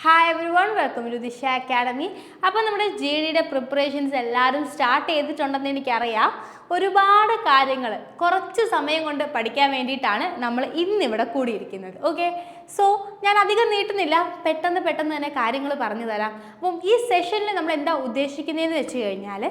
Hi everyone, welcome to Disha academy. അപ്പോൾ നമ്മുടെ GD preparations എല്ലാവരും സ്റ്റാർട്ട് ചെയ്തിട്ടുണ്ടെന്ന് എനിക്കറിയാം. ഒരുപാട് കാര്യങ്ങൾ കുറച്ച് സമയം കൊണ്ട് പഠിക്കാൻ വേണ്ടിയിട്ടാണ് നമ്മൾ ഇന്നിവിടെ കൂടിയിരിക്കുന്നത്. ഓക്കെ, സോ ഞാൻ അധികം നീട്ടുന്നില്ല, പെട്ടെന്ന് തന്നെ കാര്യങ്ങൾ പറഞ്ഞു തരാം. അപ്പം ഈ സെഷനിൽ നമ്മൾ എന്താ ഉദ്ദേശിക്കുന്നതെന്ന് വെച്ച് കഴിഞ്ഞാൽ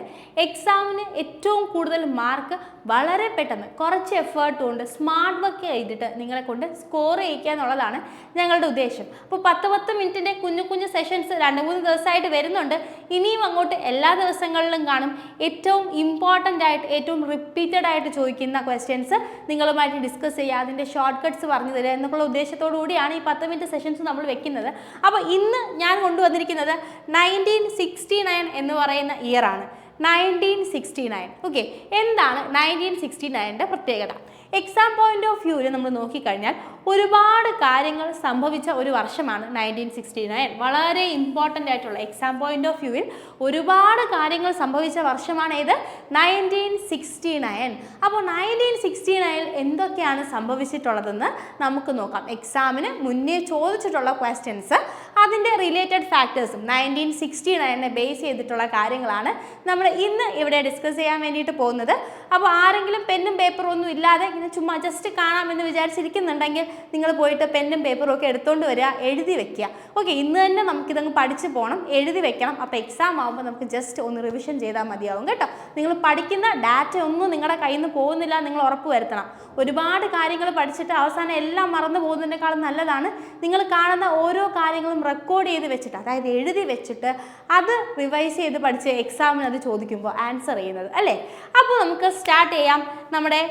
എക്സാമിന് ഏറ്റവും കൂടുതൽ മാർക്ക് വളരെ പെട്ടെന്ന് കുറച്ച് എഫേർട്ട് കൊണ്ട് സ്മാർട്ട് വർക്ക് ചെയ്തിട്ട് നിങ്ങളെ കൊണ്ട് സ്കോർ ചെയ്യിക്കുക എന്നുള്ളതാണ് ഞങ്ങളുടെ ഉദ്ദേശം. അപ്പോൾ 10 മിനിറ്റിൻ്റെ കുഞ്ഞു സെഷൻസ് 2-3 ദിവസമായിട്ട് വരുന്നുണ്ട്. ഇനിയും അങ്ങോട്ട് എല്ലാ ദിവസങ്ങളിലും കാണും. ഏറ്റവും ഇമ്പോർട്ടൻ്റ് ആയിട്ട് ഏറ്റവും റിപ്പീറ്റഡ് ആയിട്ട് ചോദിക്കുന്ന ക്വസ്റ്റ്യൻസ് നിങ്ങളുമായിട്ട് ഡിസ്കസ് ചെയ്യുക, അതിൻ്റെ ഷോർട്ട് കട്ട്സ് പറഞ്ഞു തരിക എന്നുള്ള ഉദ്ദേശത്തോടു കൂടിയാണ് ഈ 10 മിനിറ്റ് സെഷൻസ് നമ്മൾ വെക്കുന്നത്. അപ്പോൾ ഇന്ന് ഞാൻ കൊണ്ടുവന്നിരിക്കുന്നത് 1969 എന്ന് പറയുന്ന ഇയറാണ്. 1969. ഓക്കെ, എന്താണ് 1969ൻ്റെ പ്രത്യേകത? എക്സാം പോയിന്റ് ഓഫ് വ്യൂവിൽ നമ്മൾ നോക്കിക്കഴിഞ്ഞാൽ ഒരുപാട് കാര്യങ്ങൾ സംഭവിച്ച ഒരു വർഷമാണ് 1969. വളരെ ഇമ്പോർട്ടൻ്റ് ആയിട്ടുള്ള എക്സാം പോയിന്റ് ഓഫ് വ്യൂവിൽ ഒരുപാട് കാര്യങ്ങൾ സംഭവിച്ച വർഷമാണ് ഇത് 1969. അപ്പോൾ 1969 എന്തൊക്കെയാണ് സംഭവിച്ചിട്ടുള്ളതെന്ന് നമുക്ക് നോക്കാം. എക്സാമിന് മുന്നേ ചോദിച്ചിട്ടുള്ള ക്വസ്റ്റ്യൻസ്, അതിൻ്റെ റിലേറ്റഡ് ഫാക്ടേഴ്സും 1969 ബേസ് ചെയ്തിട്ടുള്ള കാര്യങ്ങളാണ് നമ്മൾ ഇന്ന് ഇവിടെ ഡിസ്കസ് ചെയ്യാൻ വേണ്ടിയിട്ട് പോകുന്നത്. അപ്പോൾ ആരെങ്കിലും പെന്നും പേപ്പറും ഒന്നും ഇല്ലാതെ ഇങ്ങനെ ചുമ്മാ ജസ്റ്റ് കാണാമെന്ന് വിചാരിച്ചിരിക്കുന്നുണ്ടെങ്കിൽ നിങ്ങൾ പോയിട്ട് പെന്നും പേപ്പറും ഒക്കെ എടുത്തുകൊണ്ട് വരിക, എഴുതി വെക്കുക. ഓക്കെ, ഇന്ന് തന്നെ നമുക്കിതങ്ങ് പഠിച്ച് പോകണം, എഴുതി വെക്കണം. അപ്പോൾ എക്സാം ആകുമ്പോൾ നമുക്ക് ജസ്റ്റ് ഒന്ന് റിവിഷൻ ചെയ്താൽ മതിയാവും കേട്ടോ. നിങ്ങൾ പഠിക്കുന്ന ഡാറ്റ ഒന്നും നിങ്ങളുടെ കയ്യിൽ നിന്ന് പോകുന്നില്ല, നിങ്ങൾ ഉറപ്പ് വരുത്തണം. ഒരുപാട് കാര്യങ്ങൾ പഠിച്ചിട്ട് അവസാനം എല്ലാം മറന്നു പോകുന്നതിനേക്കാളും നല്ലതാണ് നിങ്ങൾ കാണുന്ന ഓരോ കാര്യങ്ങളും റെക്കോർഡ് ചെയ്ത് വെച്ചിട്ട്, അതായത് എഴുതി വെച്ചിട്ട് അത് റിവൈസ് ചെയ്ത് പഠിച്ച് എക്സാമിന് അത് ചോദിക്കുമ്പോൾ ആൻസർ ചെയ്യുന്നത് അല്ലേ. അപ്പോൾ നമുക്ക് സ്റ്റാർട്ട് ചെയ്യാം. നമ്മുടെ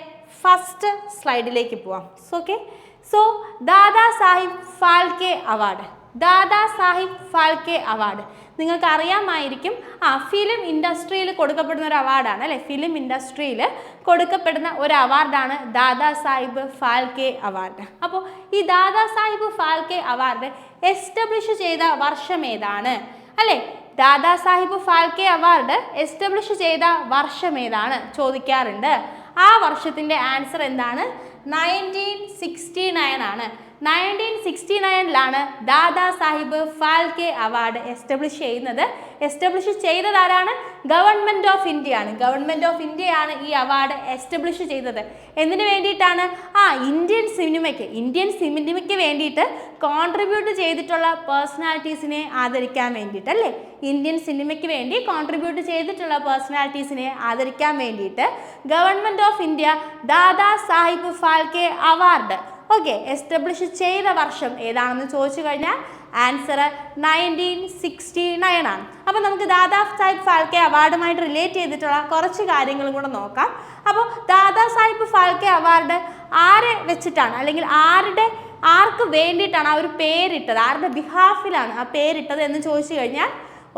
ഫസ്റ്റ് സ്ലൈഡിലേക്ക് പോവാം. Okay, so Dada Sahib Phalke award. Dada Sahib Phalke award നിങ്ങൾക്ക് അറിയാമായിരിക്കും. ഫിലിം ഇൻഡസ്ട്രിയിൽ കൊടുക്കപ്പെടുന്ന ഒരു അവാർഡാണ് അല്ലേ. ഫിലിം ഇൻഡസ്ട്രിയിൽ കൊടുക്കപ്പെടുന്ന ഒരു അവാർഡാണ് ദാദാ സാഹിബ് ഫാൽക്കെ അവാർഡ്. അപ്പോൾ ഈ ദാദാ സാഹിബ് ഫാൽക്കെ അവാർഡ് എസ്റ്റാബ്ലിഷ് ചെയ്ത വർഷം ഏതാണ് അല്ലേ? ദാദാ സാഹിബ് ഫാൽക്കെ അവാർഡ് എസ്റ്റാബ്ലിഷ് ചെയ്ത വർഷം ഏതാണ് ചോദിക്കാറുണ്ട്. ആ വർഷത്തിൻ്റെ ആൻസർ എന്താണ്? 1969 ആണ്. 1969 ദാദാ സാഹിബ് ഫാൽക്കെ അവാർഡ് എസ്റ്റാബ്ലിഷ് ചെയ്യുന്നത്. എസ്റ്റാബ്ലിഷ് ചെയ്തത് ആരാണ്? ഗവൺമെൻറ് ഓഫ് ഇന്ത്യ ആണ്. ഗവൺമെൻറ് ഓഫ് ഇന്ത്യയാണ് ഈ അവാർഡ് എസ്റ്റാബ്ലിഷ് ചെയ്തത്. എന്തിനു വേണ്ടിയിട്ടാണ്? ഇന്ത്യൻ സിനിമയ്ക്ക് വേണ്ടിയിട്ട് കോൺട്രിബ്യൂട്ട് ചെയ്തിട്ടുള്ള പേഴ്സണാലിറ്റീസിനെ ആദരിക്കാൻ വേണ്ടിയിട്ട് അല്ലേ. ഇന്ത്യൻ സിനിമയ്ക്ക് വേണ്ടി കോൺട്രിബ്യൂട്ട് ചെയ്തിട്ടുള്ള പേഴ്സണാലിറ്റീസിനെ ആദരിക്കാൻ വേണ്ടിയിട്ട് government of India Dada Sahib Phalke award establish ചെയ്ത വർഷം ഏതാണെന്ന് ചോദിച്ചു കഴിഞ്ഞാൽ ആൻസർ 1969 ആണ്. അപ്പോൾ നമുക്ക് ദാദാ സാഹിബ് ഫാൽക്കെ അവാർഡുമായിട്ട് റിലേറ്റ് ചെയ്തിട്ടുള്ള കുറച്ച് കാര്യങ്ങളും കൂടെ നോക്കാം. അപ്പോൾ ദാദാ സാഹിബ് ഫാൽക്കെ അവാർഡ് ആരെ വെച്ചിട്ടാണ്, അല്ലെങ്കിൽ ആർക്ക് വേണ്ടിയിട്ടാണ് ആ ഒരു പേരിട്ടത്, ആരുടെ ബിഹാഫിലാണ് ആ പേരിട്ടത് എന്ന് ചോദിച്ചു കഴിഞ്ഞാൽ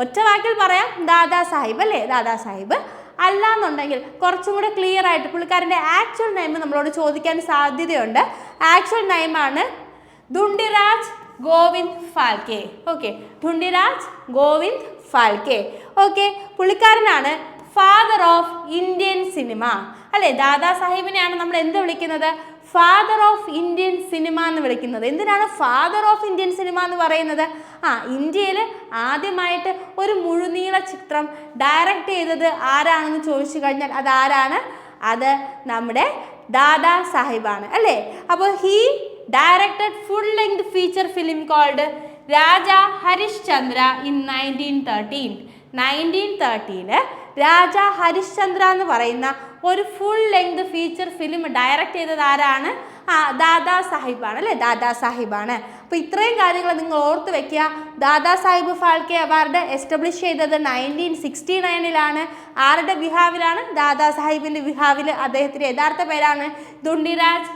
ഒറ്റ വാക്കിൽ പറയാം, ദാദാ സാഹിബ് അല്ലേ. ദാദാ സാഹിബ് അല്ല എന്നുണ്ടെങ്കിൽ കുറച്ചും കൂടെ ക്ലിയർ ആയിട്ട് പുള്ളിക്കാരൻ്റെ ആക്ച്വൽ നെയിം നമ്മളോട് ചോദിക്കാൻ സാധ്യതയുണ്ട്. ആക്ച്വൽ നെയിമാണ് ധുണ്ടിരാജ് ഗോവിന്ദ് ഫാൽക്കെ. ഓക്കെ, ധുണ്ടിരാജ് ഗോവിന്ദ് ഫാൽക്കെ. ഓക്കെ, പുള്ളിക്കാരനാണ് ഫാദർ ഓഫ് ഇന്ത്യൻ സിനിമ അല്ലേ. ദാദാ സാഹിബിനെയാണ് നമ്മൾ എന്ത് വിളിക്കുന്നത്? ഫാദർ ഓഫ് ഇന്ത്യൻ സിനിമ എന്ന് വിളിക്കുന്നത്. എന്തിനാണ് ഫാദർ ഓഫ് ഇന്ത്യൻ സിനിമ എന്ന് പറയുന്നത്? ഇന്ത്യയിൽ ആദ്യമായിട്ട് ഒരു മുഴുനീള ചിത്രം ഡയറക്റ്റ് ചെയ്തത് ആരാണെന്ന് ചോദിച്ചു കഴിഞ്ഞാൽ അതാരാണ്? അത് നമ്മുടെ ദാദാ സാഹിബാണ് അല്ലേ. അപ്പോൾ he directed full length feature film called Raja Harishchandra in 1913. 1913 Raja Harishchandra എന്ന് പറയുന്ന ഒരു full length feature film direct ചെയ്തത് ആരാണ്? ദാദാ സാഹിബാണ് അല്ലേ. ദാദാ സാഹിബാണ്. അപ്പോൾ ഇത്രയും കാര്യങ്ങൾ നിങ്ങൾ ഓർത്ത് വെക്കുക. ദാദാ സാഹിബ് ഫാൽക്കെ അവാർഡ് എസ്റ്റാബ്ലിഷ് ചെയ്തത് 1969 ആരുടെ ബിഹാവിലാണ്? ദാദാ സാഹിബിൻ്റെ ബിഹാവിൽ. അദ്ദേഹത്തിൻ്റെ യഥാർത്ഥ പേരാണ് ധുണ്ടിരാജ്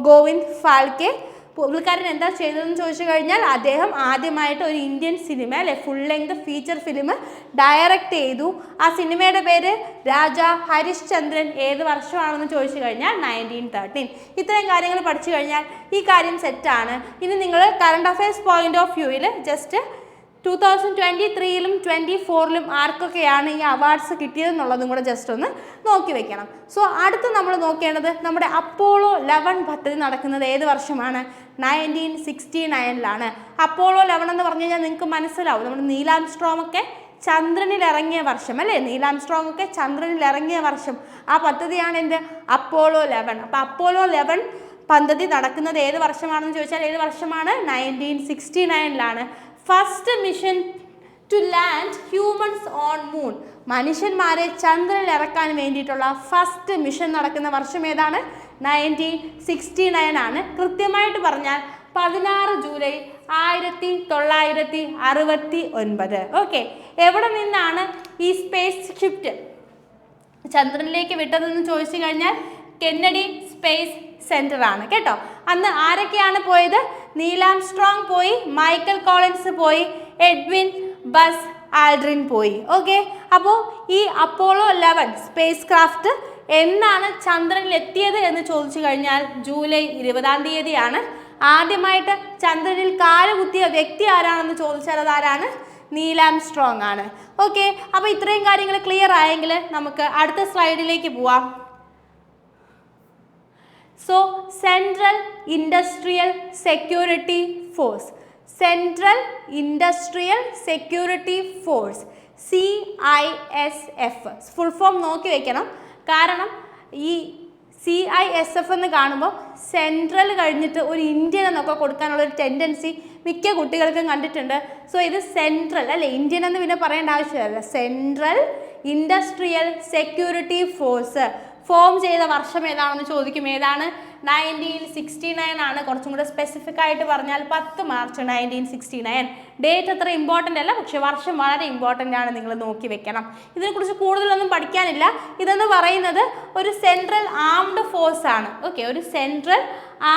ഗോവിന്ദ് ഫാൽക്കെ. പുള്ളിക്കാരൻ എന്താ ചെയ്തതെന്ന് ചോദിച്ചു കഴിഞ്ഞാൽ അദ്ദേഹം ആദ്യമായിട്ട് ഒരു ഇന്ത്യൻ സിനിമ അല്ലെ full length feature film direct ചെയ്തു. ആ സിനിമയുടെ പേര് രാജ ഹരിശ്ചന്ദ്രൻ. ഏത് വർഷമാണെന്ന് ചോദിച്ചു കഴിഞ്ഞാൽ 1913. ഇത്രയും കാര്യങ്ങൾ പഠിച്ചു കഴിഞ്ഞാൽ ഈ കാര്യം സെറ്റാണ്. ഇനി നിങ്ങൾ കറണ്ട് അഫയേഴ്സ് പോയിന്റ് ഓഫ് വ്യൂവിൽ ജസ്റ്റ് 2023-ലും 24-ലും ആർക്കൊക്കെയാണ് ഈ അവാർഡ്സ് കിട്ടിയതെന്നുള്ളതും കൂടെ ജസ്റ്റ് ഒന്ന് നോക്കി വെക്കണം. സോ അടുത്ത് നമ്മൾ നോക്കേണ്ടത് നമ്മുടെ അപ്പോളോ 11 പദ്ധതി നടക്കുന്നത് ഏത് വർഷമാണ്? 1969-ലാണ്. അപ്പോളോ 11 എന്ന് പറഞ്ഞു കഴിഞ്ഞാൽ നിങ്ങൾക്ക് മനസ്സിലാവും, നമ്മുടെ നീൽ ആംസ്ട്രോങ് ഒക്കെ ചന്ദ്രനിൽ ഇറങ്ങിയ വർഷം അല്ലേ? നീൽ ആംസ്ട്രോങ് ഒക്കെ ചന്ദ്രനിൽ ഇറങ്ങിയ വർഷം. ആ പദ്ധതിയാണ് എന്ത്? അപ്പോളോ 11. അപ്പോൾ അപ്പോളോ 11 പദ്ധതി നടക്കുന്നത് ഏത് വർഷമാണെന്ന് ചോദിച്ചാൽ ഏത് വർഷമാണ്? 1969-ലാണ്. First mission to land humans on moon, മനുഷ്യന്മാരെ ചന്ദ്രനിൽ ഇറക്കാൻ വേണ്ടിയിട്ടുള്ള ഫസ്റ്റ് മിഷൻ നടക്കുന്ന വർഷം ഏതാണ്? 1969 ആണ്. കൃത്യമായിട്ട് പറഞ്ഞാൽ 16 ജൂലൈ 1969. ഓക്കെ, എവിടെ നിന്നാണ് ഈ സ്പേസ് ഷിഫ്റ്റ് ചന്ദ്രനിലേക്ക് വിട്ടതെന്ന് ചോദിച്ചു കഴിഞ്ഞാൽ കെന്നഡി സ്പേസ് സെന്റർ ആണ് കേട്ടോ. അന്ന് ആരൊക്കെയാണ് പോയത്? നീൽ ആംസ്ട്രോങ് പോയി, മൈക്കൽ കോളിൻസ് പോയി, എഡ്വിൻ ബസ് ആൽഡ്രിൻ പോയി. ഓക്കെ, അപ്പോൾ ഈ അപ്പോളോ 11 സ്പേസ് ക്രാഫ്റ്റ് എന്നാണ് ചന്ദ്രനിൽ എത്തിയത് എന്ന് ചോദിച്ചു കഴിഞ്ഞാൽ ജൂലൈ 20-ാം തീയതിയാണ്. ആദ്യമായിട്ട് ചന്ദ്രനിൽ കാലുകുത്തിയ വ്യക്തി ആരാണെന്ന് ചോദിച്ചാൽ അതാരാണ്? നീൽ ആംസ്ട്രോങ് ആണ്. ഓക്കെ, അപ്പോൾ ഇത്രയും കാര്യങ്ങൾ ക്ലിയർ ആയെങ്കിൽ നമുക്ക് അടുത്ത സ്ലൈഡിലേക്ക് പോവാം. So central industrial security force, central industrial security force CISF full form നോക്കി വെക്കണം. കാരണം ഈ CISF എന്ന് കാണുമ്പോൾ സെൻട്രൽ കഴിഞ്ഞിട്ട് ഒരു ഇന്ത്യൻ എന്നൊക്കെ കൊടുക്കാനുള്ളൊരു ടെൻഡൻസി മിക്ക കുട്ടികൾക്കും കണ്ടിട്ടുണ്ട്. സോ ഇത് സെൻട്രൽ അല്ലേ, ഇന്ത്യൻ എന്ന് പിന്നെ പറയേണ്ട ആവശ്യമില്ല. Central industrial security force form ചെയ്ത വർഷം ഏതാണെന്ന് ചോദിക്കും. ഏതാണ്? 1969 ആണ്. കുറച്ചും കൂടെ സ്പെസിഫിക് ആയിട്ട് പറഞ്ഞാൽ 10 മാർച്ച് 1969. ഡേറ്റ് അത്ര ഇമ്പോർട്ടൻ്റ് അല്ല, പക്ഷെ വർഷം വളരെ ഇമ്പോർട്ടൻ്റ് ആണ്, നിങ്ങൾ നോക്കി വെക്കണം. ഇതിനെക്കുറിച്ച് കൂടുതലൊന്നും പഠിക്കാനില്ല. ഇതെന്ന് പറയുന്നത് ഒരു സെൻട്രൽ ആംഡ് ഫോഴ്സ് ആണ്. ഓക്കെ, ഒരു സെൻട്രൽ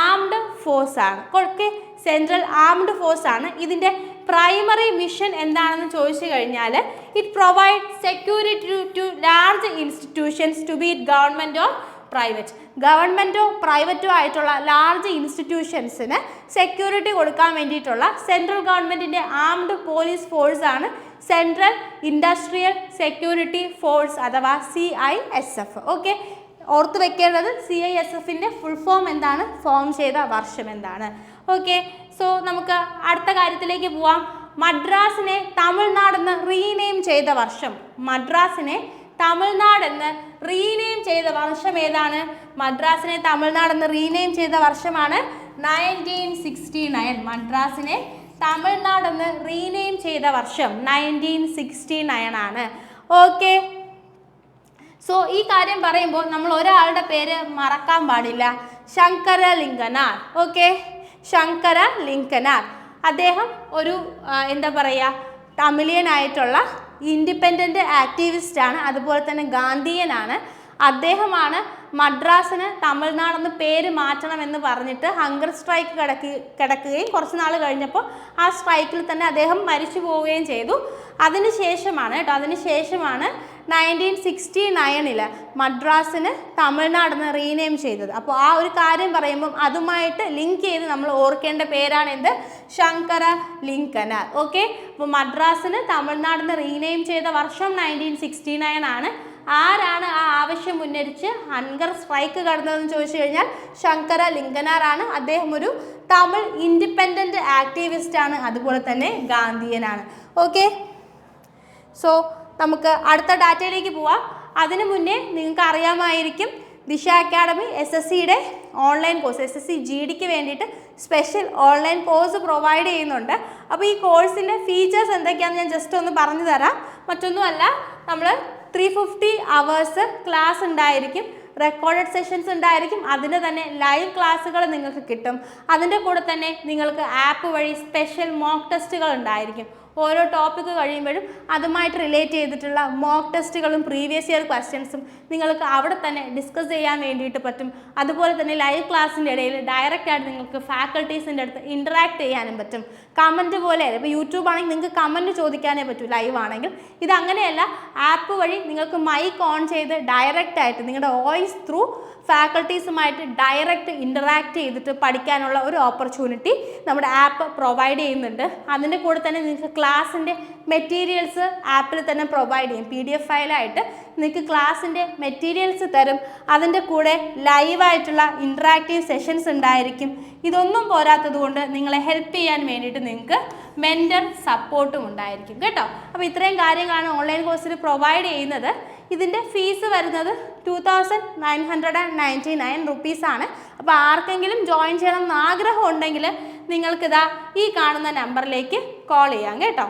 ആംഡ് ഫോഴ്സ് ആണ്. ഓക്കെ, സെൻട്രൽ ആംഡ് ഫോഴ്സ് ആണ്. ഇതിൻ്റെ പ്രൈമറി മിഷൻ എന്താണെന്ന് ചോദിച്ചു കഴിഞ്ഞാൽ it provide security to large institutions to be government or private. ഗവൺമെൻറ്റോ പ്രൈവറ്റോ ആയിട്ടുള്ള ലാർജ് ഇൻസ്റ്റിറ്റ്യൂഷൻസിന് സെക്യൂരിറ്റി കൊടുക്കാൻ വേണ്ടിയിട്ടുള്ള സെൻട്രൽ ഗവൺമെൻറ്റിൻ്റെ ആംഡ് പോലീസ് ഫോഴ്സാണ് സെൻട്രൽ ഇൻഡസ്ട്രിയൽ സെക്യൂരിറ്റി ഫോഴ്സ് അഥവാ CISF. ഓക്കെ, ഓർത്ത് വെക്കേണ്ടത് CISFൻ്റെ ഫുൾ ഫോം എന്താണ്, ഫോം ചെയ്ത വർഷം എന്താണ്. ഓക്കെ, സോ നമുക്ക് അടുത്ത കാര്യത്തിലേക്ക് പോവാം. മദ്രാസിനെ തമിഴ്നാടെന്ന് റീനെയിം ചെയ്ത വർഷം, മദ്രാസിനെ തമിഴ്നാടെന്ന് റീനെയിം ചെയ്ത വർഷം ഏതാണ്? മദ്രാസിനെ തമിഴ്നാടെന്ന് റീനെയിം ചെയ്ത വർഷമാണ് 1969. മദ്രാസിനെ തമിഴ്നാടെന്ന് റീനെയിം ചെയ്ത വർഷം 1969 ആണ്. ഓക്കെ, സോ ഈ കാര്യം പറയുമ്പോൾ നമ്മൾ ഒരാളുടെ പേര് മറക്കാൻ പാടില്ല, ശങ്കര ലിങ്കനാർ. ഓക്കെ, ശങ്കര ലിങ്കനാർ. അദ്ദേഹം ഒരു എന്താ പറയുക, തമിഴിയനായിട്ടുള്ള ഇൻഡിപെൻഡൻറ്റ് ആക്ടിവിസ്റ്റാണ്, അതുപോലെ തന്നെ ഗാന്ധിയനാണ്. അദ്ദേഹമാണ് മദ്രാസിന് തമിഴ്നാടെന്ന് പേര് മാറ്റണമെന്ന് പറഞ്ഞിട്ട് ഹങ്കർ സ്ട്രൈക്ക് കിടക്കുകയും കുറച്ച് നാൾ കഴിഞ്ഞപ്പോൾ ആ സ്ട്രൈക്കിൽ തന്നെ അദ്ദേഹം മരിച്ചു പോവുകയും ചെയ്തു. അതിനുശേഷമാണ് 1969 മദ്രാസിന് തമിഴ്നാടെന്ന് റീനെയിം ചെയ്തത്. അപ്പോൾ ആ ഒരു കാര്യം പറയുമ്പം അതുമായിട്ട് ലിങ്ക് ചെയ്ത് നമ്മൾ ഓർക്കേണ്ട പേരാണ് എന്ത്? ശങ്കര ലിങ്കനാർ. ഓക്കെ, അപ്പോൾ മദ്രാസിന് തമിഴ്നാടെന്ന് റീനെയിം ചെയ്ത വർഷം 1969 ആണ്. ആരാണ് ആ ആവശ്യം ഉന്നയിച്ച് ഹങ്കർ സ്ട്രൈക്ക് കടന്നതെന്ന് ചോദിച്ചു കഴിഞ്ഞാൽ ശങ്കര ലിങ്കനാർ ആണ്. അദ്ദേഹം ഒരു തമിഴ് ഇൻഡിപെൻഡൻറ്റ് ആക്ടിവിസ്റ്റ് ആണ്, അതുപോലെ തന്നെ ഗാന്ധിയനാണ്. ഓക്കെ, സോ നമുക്ക് അടുത്ത ഡാറ്റയിലേക്ക് പോവാം. അതിനു മുന്നേ നിങ്ങൾക്ക് അറിയാമായിരിക്കും ദിശ അക്കാഡമി SSCയുടെ ഓൺലൈൻ കോഴ്സ്, SSC GDക്ക് വേണ്ടിയിട്ട് സ്പെഷ്യൽ ഓൺലൈൻ കോഴ്സ് പ്രൊവൈഡ് ചെയ്യുന്നുണ്ട്. അപ്പോൾ ഈ കോഴ്സിൻ്റെ ഫീച്ചേഴ്സ് എന്തൊക്കെയാണെന്ന് ഞാൻ ജസ്റ്റ് ഒന്ന് പറഞ്ഞു തരാം. മറ്റൊന്നുമല്ല, നമ്മൾ 350 hours ക്ലാസ് ഉണ്ടായിരിക്കും, റെക്കോർഡഡ് സെഷൻസ് ഉണ്ടായിരിക്കും, അതിന് തന്നെ ലൈവ് ക്ലാസ്സുകൾ നിങ്ങൾക്ക് കിട്ടും. അതിൻ്റെ കൂടെ തന്നെ നിങ്ങൾക്ക് ആപ്പ് വഴി സ്പെഷ്യൽ മോക്ക് ടെസ്റ്റുകൾ ഉണ്ടായിരിക്കും. ഓരോ ടോപ്പിക്ക് കഴിയുമ്പോഴും അതുമായിട്ട് റിലേറ്റ് ചെയ്തിട്ടുള്ള മോക്ക് ടെസ്റ്റുകളും പ്രീവിയസ് ഇയർ ക്വസ്റ്റ്യൻസും നിങ്ങൾക്ക് അവിടെ തന്നെ ഡിസ്കസ് ചെയ്യാൻ വേണ്ടിയിട്ട് പറ്റും. അതുപോലെ തന്നെ ലൈവ് ക്ലാസ്സിൻ്റെ ഇടയിൽ ഡയറക്റ്റായിട്ട് നിങ്ങൾക്ക് ഫാക്കൽറ്റീസിൻ്റെ അടുത്ത് ഇൻറ്ററാക്ട് ചെയ്യാനും പറ്റും. കമൻറ്റ് പോലെ, ഇപ്പോൾ യൂട്യൂബ് ആണെങ്കിൽ നിങ്ങൾക്ക് കമൻറ്റ് ചോദിക്കാനേ പറ്റൂ ലൈവ് ആണെങ്കിൽ. ഇതങ്ങനെയല്ല, ആപ്പ് വഴി നിങ്ങൾക്ക് മൈക്ക് ഓൺ ചെയ്ത് ഡയറക്റ്റായിട്ട് നിങ്ങളുടെ വോയിസ് ത്രൂ ഫാക്കൾട്ടീസുമായിട്ട് ഡയറക്റ്റ് ഇൻറ്ററാക്ട് ചെയ്തിട്ട് പഠിക്കാനുള്ള ഒരു ഓപ്പർച്യൂണിറ്റി നമ്മുടെ ആപ്പ് പ്രൊവൈഡ് ചെയ്യുന്നുണ്ട്. അതിൻ്റെ കൂടെ തന്നെ നിങ്ങൾക്ക് ക്ലാസ്സിൻ്റെ മെറ്റീരിയൽസ് ആപ്പിൽ തന്നെ പ്രൊവൈഡ് ചെയ്യും. PDF ഫയലായിട്ട് നിങ്ങൾക്ക് ക്ലാസ്സിൻ്റെ മെറ്റീരിയൽസ് തരും. അതിൻ്റെ കൂടെ ലൈവായിട്ടുള്ള ഇൻറ്ററാക്റ്റീവ് സെഷൻസ് ഉണ്ടായിരിക്കും. ഇതൊന്നും പോരാത്തത് കൊണ്ട് നിങ്ങളെ ഹെൽപ്പ് ചെയ്യാൻ വേണ്ടിയിട്ട് നിങ്ങൾക്ക് മെൻറ്റർ സപ്പോർട്ടും ഉണ്ടായിരിക്കും കേട്ടോ. അപ്പോൾ ഇത്രയും കാര്യങ്ങളാണ് ഓൺലൈൻ കോഴ്സിൽ പ്രൊവൈഡ് ചെയ്യുന്നത്. ഇതിൻ്റെ ഫീസ് വരുന്നത് 2999 റുപ്പീസാണ്. അപ്പോൾ ആർക്കെങ്കിലും ജോയിൻ ചെയ്യണം എന്ന് ആഗ്രഹം ഉണ്ടെങ്കിൽ നിങ്ങൾക്കിതാ ഈ കാണുന്ന നമ്പറിലേക്ക് കോൾ ചെയ്യാം കേട്ടോ.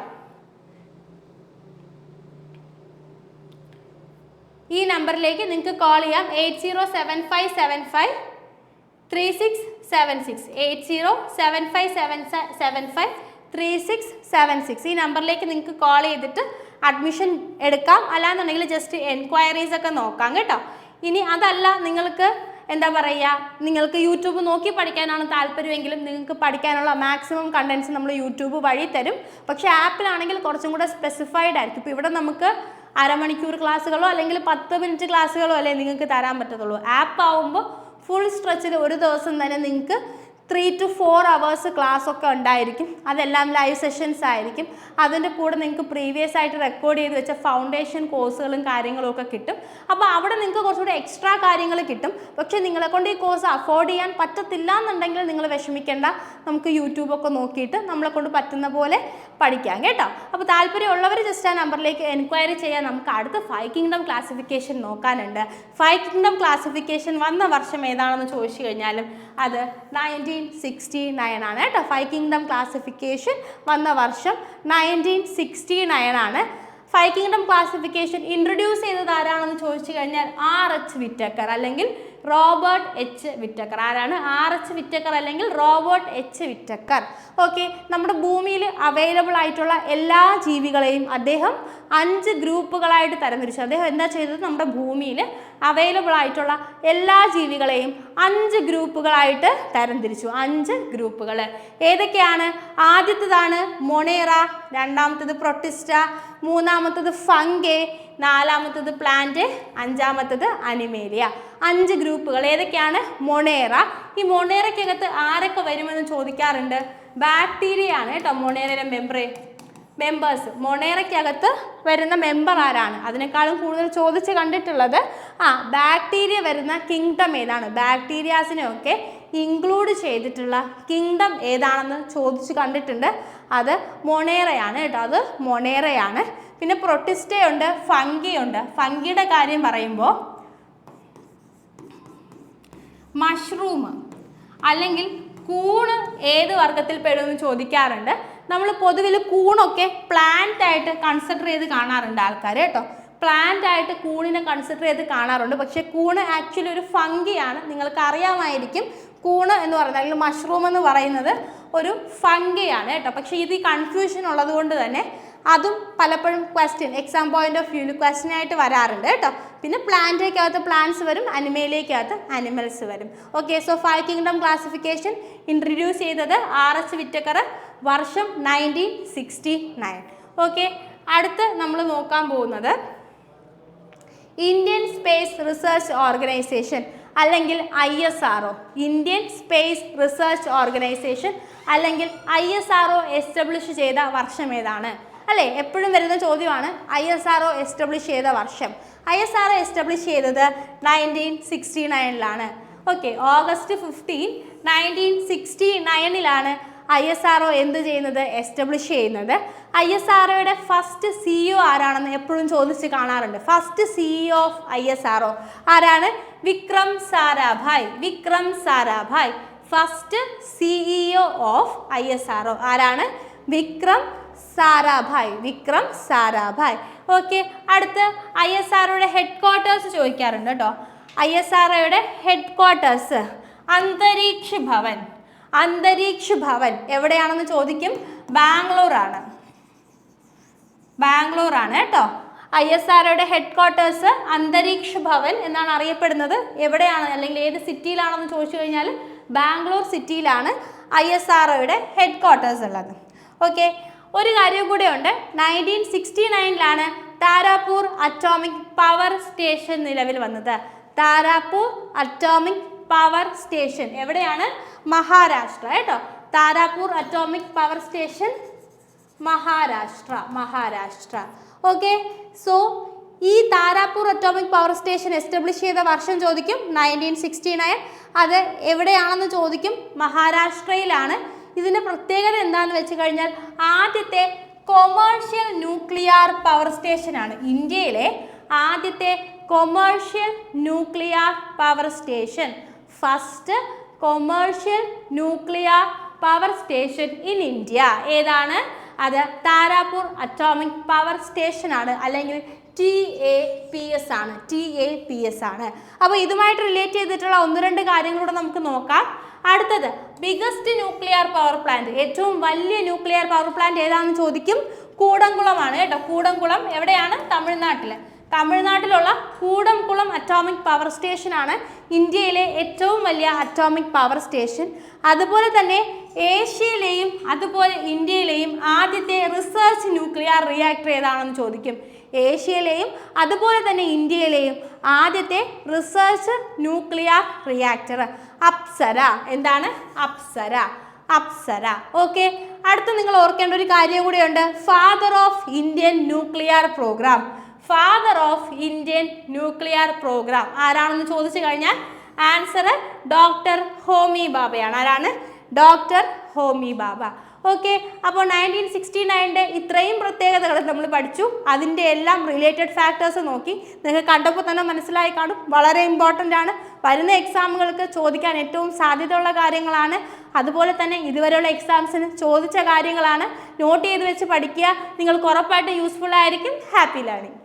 ഈ നമ്പറിലേക്ക് നിങ്ങൾക്ക് കോൾ ചെയ്യാം. 8075753676 8075753676 ഈ നമ്പറിലേക്ക് നിങ്ങൾക്ക് കോൾ ചെയ്തിട്ട് അഡ്മിഷൻ എടുക്കാം. അല്ലാന്നുണ്ടെങ്കിൽ ജസ്റ്റ് എൻക്വയറീസ് ഒക്കെ നോക്കാം കേട്ടോ. ഇനി അതല്ല നിങ്ങൾക്ക് എന്താ പറയുക, നിങ്ങൾക്ക് യൂട്യൂബ് നോക്കി പഠിക്കാനാണ് താല്പര്യമെങ്കിലും നിങ്ങൾക്ക് പഠിക്കാനുള്ള മാക്സിമം കണ്ടൻസ് നമ്മൾ യൂട്യൂബ് വഴി തരും. പക്ഷേ ആപ്പിലാണെങ്കിൽ കുറച്ചും കൂടെ സ്പെസിഫൈഡ് ആയിരിക്കും. ഇപ്പോൾ ഇവിടെ നമുക്ക് അരമണിക്കൂർ ക്ലാസ്സുകളോ അല്ലെങ്കിൽ 10 മിനിറ്റ് ക്ലാസ്സുകളോ അല്ലേ നിങ്ങൾക്ക് തരാൻ പറ്റത്തുള്ളൂ. ആപ്പ് ആവുമ്പോൾ ഫുൾ സ്ട്രെച്ചിൽ ഒരു ദിവസം തന്നെ നിങ്ങൾക്ക് 3 to 4 hours ക്ലാസ് ഒക്കെ ഉണ്ടായിരിക്കും. അതെല്ലാം ലൈവ് സെഷൻസ് ആയിരിക്കും. അതിൻ്റെ കൂടെ നിങ്ങൾക്ക് പ്രീവിയസ് ആയിട്ട് റെക്കോർഡ് ചെയ്ത് വെച്ച ഫൗണ്ടേഷൻ കോഴ്സുകളും കാര്യങ്ങളും ഒക്കെ കിട്ടും. അപ്പോൾ അവിടെ നിങ്ങൾക്ക് കുറച്ചുകൂടി എക്സ്ട്രാ കാര്യങ്ങൾ കിട്ടും. പക്ഷേ നിങ്ങളെ കൊണ്ട് ഈ കോഴ്സ് അഫോർഡ് ചെയ്യാൻ പറ്റത്തില്ല എന്നുണ്ടെങ്കിൽ നിങ്ങൾ വിഷമിക്കേണ്ട. നമുക്ക് യൂട്യൂബൊക്കെ നോക്കിയിട്ട് നമ്മളെ കൊണ്ട് പറ്റുന്ന പോലെ പഠിക്കാം കേട്ടോ. അപ്പോൾ താല്പര്യമുള്ളവർ ജസ്റ്റ് ആ നമ്പറിലേക്ക് എൻക്വയറി ചെയ്യാൻ. നമുക്ക് അടുത്ത 5 കിങ്ഡം ക്ലാസിഫിക്കേഷൻ നോക്കാനുണ്ട്. 5 കിങ്ഡം ക്ലാസിഫിക്കേഷൻ വന്ന വർഷം ഏതാണെന്ന് ചോദിച്ചു കഴിഞ്ഞാലും അത് 1969 ആണ് കേട്ടോ. 5 കിങ്ഡം ക്ലാസിഫിക്കേഷൻ വന്ന വർഷം 1969 ആണ്. 5 കിങ്ഡം ക്ലാസിഫിക്കേഷൻ ഇൻട്രൊഡ്യൂസ് ചെയ്തത് ആരാണെന്ന് ചോദിച്ചു കഴിഞ്ഞാൽ R.H. വിറ്റക്കർ അല്ലെങ്കിൽ റോബർട്ട് H. വിറ്റക്കർ. ആരാണ്? R.H. വിറ്റക്കർ അല്ലെങ്കിൽ റോബർട്ട് H. വിറ്റക്കർ. ഓക്കെ, നമ്മുടെ ഭൂമിയിൽ അവൈലബിൾ ആയിട്ടുള്ള എല്ലാ ജീവികളെയും അദ്ദേഹം 5 ഗ്രൂപ്പുകളായിട്ട് തരംതിരിച്ചു. അദ്ദേഹം എന്താ ചെയ്തത്? നമ്മുടെ ഭൂമിയിൽ അവൈലബിൾ ആയിട്ടുള്ള എല്ലാ ജീവികളെയും 5 ഗ്രൂപ്പുകളായിട്ട് തരംതിരിച്ചു. 5 ഗ്രൂപ്പുകൾ ഏതൊക്കെയാണ്? ആദ്യത്തേതാണ് മൊണേറ, രണ്ടാമത്തേത് പ്രൊട്ടിസ്റ്റ, മൂന്നാമത്തേത് ഫംഗെ, നാലാമത്തേത് പ്ലാന്റ്, അഞ്ചാമത്തേത് അനിമേലിയ. 5 ഗ്രൂപ്പുകൾ ഏതൊക്കെയാണ്? മൊണേറ. ഈ മൊണേറയ്ക്കകത്ത് ആരൊക്കെ വരുമെന്ന് ചോദിക്കാറുണ്ട്. ബാക്ടീരിയ ആണ് കേട്ടോ മൊണേറയുടെ മെമ്പേഴ്സ്. മൊണേറയ്ക്കകത്ത് വരുന്ന മെമ്പർ ആരാണ്? അതിനേക്കാളും കൂടുതൽ ചോദിച്ച് കണ്ടിട്ടുള്ളത് ബാക്ടീരിയ വരുന്ന കിങ്ഡം ഏതാണ്? ബാക്ടീരിയാസിനെയൊക്കെ ഇൻക്ലൂഡ് ചെയ്തിട്ടുള്ള കിങ്ഡം ഏതാണെന്ന് ചോദിച്ച് കണ്ടിട്ടുണ്ട്. അത് മൊണേറയാണ് കേട്ടോ. അത് മൊണേറയാണ്. പിന്നെ പ്രൊട്ടിസ്റ്റയുണ്ട്, ഫംഗിയുണ്ട്. ഫംഗിയുടെ കാര്യം പറയുമ്പോൾ മഷ്റൂം അല്ലെങ്കിൽ കൂണ് ഏത് വർഗത്തിൽ പെടുമെന്ന് ചോദിക്കാറുണ്ട്. നമ്മൾ പൊതുവിൽ കൂണൊക്കെ പ്ലാന്റ് ആയിട്ട് കൺസിഡർ ചെയ്ത് കാണാറുണ്ട് ആൾക്കാർ കേട്ടോ. പ്ലാന്റ് ആയിട്ട് കൂണിനെ കൺസിഡർ ചെയ്ത് കാണാറുണ്ട്. പക്ഷേ കൂണ് ആക്ച്വലി ഒരു ഫംഗിയാണ്. നിങ്ങൾക്ക് അറിയാമായിരിക്കും കൂണ് എന്ന് പറയുന്നത് അല്ലെങ്കിൽ മഷ്റൂം എന്ന് പറയുന്നത് ഒരു ഫംഗിയാണ് കേട്ടോ. പക്ഷേ ഇത് കൺഫ്യൂഷൻ ഉള്ളത് കൊണ്ട് തന്നെ അതും പലപ്പോഴും എക്സാം പോയിന്റ് ഓഫ് വ്യൂവിൽ ക്വസ്റ്റ്യൻ ആയിട്ട് വരാറുണ്ട് കേട്ടോ. പിന്നെ പ്ലാന്റിലേക്കകത്ത് പ്ലാന്റ്സ് വരും, അനിമയിലേക്കകത്ത് അനിമൽസ് വരും. Okay, so 5 kingdom classification introduce ചെയ്തത് R.H. വിറ്റക്കർ, വർഷം 1969. ഓക്കെ, അടുത്ത് നമ്മൾ നോക്കാൻ പോകുന്നത് ഇന്ത്യൻ സ്പേസ് റിസർച്ച് ഓർഗനൈസേഷൻ അല്ലെങ്കിൽ ISRO. Indian space research organisation അല്ലെങ്കിൽ ISRO എസ്റ്റാബ്ലിഷ് ചെയ്ത വർഷം ഏതാണ്? അല്ലേ, എപ്പോഴും വരുന്ന ചോദ്യമാണ് ISRO എസ്റ്റാബ്ലിഷ് ചെയ്ത വർഷം. ISRO എസ്റ്റാബ്ലിഷ് ചെയ്തത് 1969 ഓക്കെ, August 15, 1969 ISRO എന്ത് ചെയ്യുന്നത്? എസ്റ്റാബ്ലിഷ് ചെയ്യുന്നത്. ISROയുടെ ഫസ്റ്റ് CEO ആരാണെന്ന് എപ്പോഴും ചോദിച്ച് കാണാറുണ്ട്. ഫസ്റ്റ് CEO ഓഫ് ISRO ആരാണ്? Vikram Sarabhai. Vikram Sarabhai first CEO of ISRO ആരാണ്? വിക്രം സാരാഭായ്. വിക്രം സാരാഭായ്. ഓക്കെ, അടുത്ത് ISROയുടെ ഹെഡ് ക്വാർട്ടേഴ്സ് ചോദിക്കാറുണ്ട് കേട്ടോ. ISROയുടെ ഹെഡ് ക്വാർട്ടേഴ്സ് അന്തരീക്ഷ ഭവൻ. അന്തരീക്ഷ ഭവൻ എവിടെയാണെന്ന് ചോദിക്കും. ബാംഗ്ലൂരാണ്. ബാംഗ്ലൂരാണ് കേട്ടോ. ISROയുടെ ഹെഡ് ക്വാർട്ടേഴ്സ് അന്തരീക്ഷ ഭവൻ എന്നാണ് അറിയപ്പെടുന്നത്. എവിടെയാണ് അല്ലെങ്കിൽ ഏത് സിറ്റിയിലാണെന്ന് ചോദിച്ചു കഴിഞ്ഞാൽ ബാംഗ്ലൂർ സിറ്റിയിലാണ് ISROയുടെ ഹെഡ് ക്വാർട്ടേഴ്സ് ഉള്ളത്. ഓക്കെ, ഒരു കാര്യം കൂടെ ഉണ്ട്. 1969 താരാപൂർ അറ്റോമിക് പവർ സ്റ്റേഷൻ നിലവിൽ വന്നത്. താരാപൂർ അറ്റോമിക് പവർ സ്റ്റേഷൻ എവിടെയാണ്? മഹാരാഷ്ട്ര കേട്ടോ. Tarapur atomic power station Maharashtra. Okay, so ഈ Tarapur atomic power station establish ചെയ്ത വർഷം ചോദിക്കും 1969. അത് എവിടെയാണെന്ന് ചോദിക്കും, മഹാരാഷ്ട്രയിലാണ്. ഇതിൻ്റെ പ്രത്യേകത എന്താണെന്ന് വെച്ച് കഴിഞ്ഞാൽ ആദ്യത്തെ കൊമേഴ്ഷ്യൽ ന്യൂക്ലിയർ പവർ സ്റ്റേഷനാണ്. ഇന്ത്യയിലെ ആദ്യത്തെ commercial nuclear power station. First commercial nuclear power station in India ഏതാണ്? അത് താരാപൂർ അറ്റോമിക് പവർ സ്റ്റേഷൻ ആണ്, അല്ലെങ്കിൽ TAPS ആണ്. അപ്പോൾ ഇതുമായിട്ട് റിലേറ്റ് ചെയ്തിട്ടുള്ള 1-2 കാര്യങ്ങളൂടെ നമുക്ക് നോക്കാം. അടുത്തത് ബിഗസ്റ്റ് ന്യൂക്ലിയർ പവർ പ്ലാന്റ്, ഏറ്റവും വലിയ ന്യൂക്ലിയർ പവർ പ്ലാന്റ് ഏതാണെന്ന് ചോദിക്കും. കൂടംകുളമാണ് കേട്ടോ. കൂടംകുളം എവിടെയാണ്? തമിഴ്നാട്ടിലുള്ള കൂടംകുളം അറ്റോമിക് പവർ സ്റ്റേഷൻ ആണ് ഇന്ത്യയിലെ ഏറ്റവും വലിയ അറ്റോമിക് പവർ സ്റ്റേഷൻ. അതുപോലെ തന്നെ ഏഷ്യയിലെയും അതുപോലെ ഇന്ത്യയിലെയും ആദ്യത്തെ റിസർച്ച് ന്യൂക്ലിയർ റിയാക്ടർ ഏതാണെന്ന് ചോദിക്കും. ഏഷ്യയിലെയും അതുപോലെ തന്നെ ഇന്ത്യയിലെയും ആദ്യത്തെ റിസർച്ച് ന്യൂക്ലിയർ റിയാക്ടർ അപ്സര. എന്താണ്? അപ്സര. ഓക്കെ, അടുത്ത് നിങ്ങൾ ഓർക്കേണ്ട ഒരു കാര്യം കൂടിയുണ്ട്. Father of Indian nuclear programme ആരാണെന്ന് ചോദിച്ചു കഴിഞ്ഞാൽ ആൻസർ ഡോക്ടർ ഹോമി ഭാഭയാണ്. ആരാണ്? ഡോക്ടർ ഹോമി ഭാഭ. ഓക്കെ, അപ്പോൾ 1969 ഇത്രയും പ്രത്യേകതകൾ നമ്മൾ പഠിച്ചു. അതിൻ്റെ എല്ലാം റിലേറ്റഡ് ഫാക്ടേഴ്സ് നോക്കി. നിങ്ങൾക്ക് കണ്ടപ്പോൾ തന്നെ മനസ്സിലായി കാണും, വളരെ ഇമ്പോർട്ടൻ്റ് ആണ്. വരുന്ന എക്സാമുകൾക്ക് ചോദിക്കാൻ ഏറ്റവും സാധ്യതയുള്ള കാര്യങ്ങളാണ്. അതുപോലെ തന്നെ ഇതുവരെയുള്ള എക്സാംസിന് ചോദിച്ച കാര്യങ്ങളാണ്. നോട്ട് ചെയ്ത് വെച്ച് പഠിക്കുക. നിങ്ങൾക്ക് ഉറപ്പായിട്ട് യൂസ്ഫുൾ ആയിരിക്കും. Happy learning.